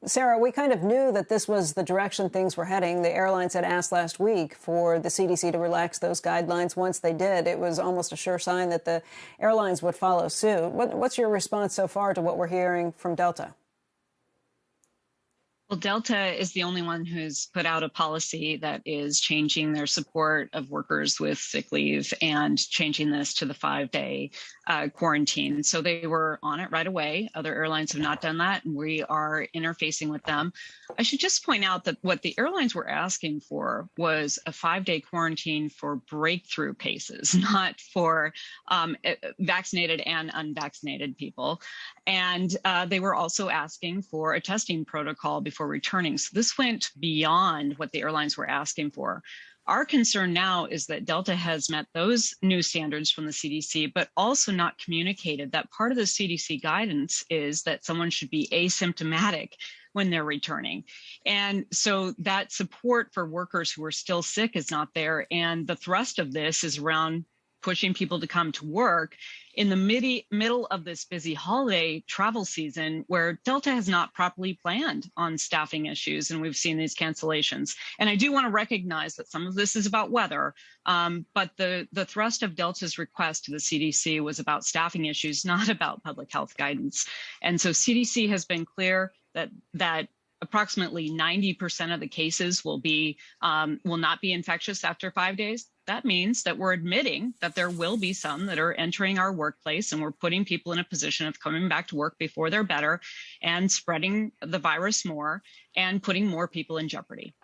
Sarah, we kind of knew that this was the direction things were heading. The airlines had asked last week for the CDC to relax those guidelines. Once they did, it was almost a sure sign that the airlines would follow suit. What's your response so far to what we're hearing from Delta? Well, Delta is the only one who's put out a policy that is changing their support of workers with sick leave and changing this to the 5-day quarantine. So they were on it right away. Other airlines have not done that, and we are interfacing with them. I should just point out that what the airlines were asking for was a 5-day quarantine for breakthrough cases, not for vaccinated and unvaccinated people. And they were also asking for a testing protocol before returning. So this went beyond what the airlines were asking for. Our concern now is that Delta has met those new standards from the CDC, but also not communicated that part of the CDC guidance is that someone should be asymptomatic when they're returning. And so that support for workers who are still sick is not there. And the thrust of this is around pushing people to come to work in the middle of this busy holiday travel season where Delta has not properly planned on staffing issues, and we've seen these cancellations. And I do want to recognize that some of this is about weather, but the thrust of Delta's request to the CDC was about staffing issues, not about public health guidance. And so CDC has been clear that approximately 90% of the cases will not be infectious after 5 days. That means that we're admitting that there will be some that are entering our workplace, and we're putting people in a position of coming back to work before they're better and spreading the virus more and putting more people in jeopardy.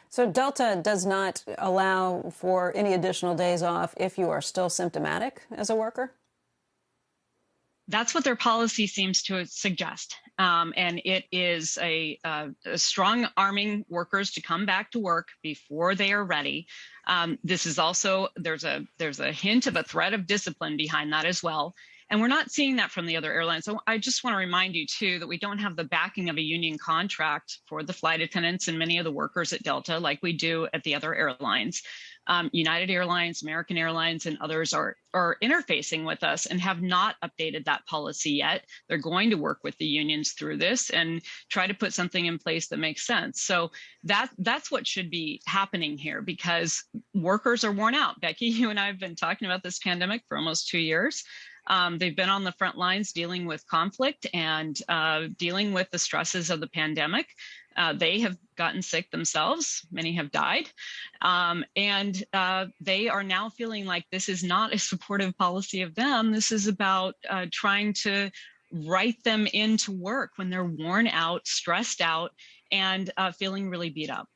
So Delta does not allow for any additional days off if you are still symptomatic as a worker? That's what their policy seems to suggest. And it is a strong arming workers to come back to work before they are ready. This is also, there's a hint of a threat of discipline behind that as well. And we're not seeing that from the other airlines. So I just want to remind you, too, that we don't have the backing of a union contract for the flight attendants and many of the workers at Delta like we do at the other airlines. United Airlines, American Airlines, and others are interfacing with us and have not updated that policy yet. They're going to work with the unions through this and try to put something in place that makes sense. So that's what should be happening here, because workers are worn out. Becky, you and I have been talking about this pandemic for almost 2 years. They've been on the front lines dealing with conflict and dealing with the stresses of the pandemic. They have gotten sick themselves. Many have died. And they are now feeling like this is not a supportive policy of them. This is about trying to write them into work when they're worn out, stressed out, and feeling really beat up.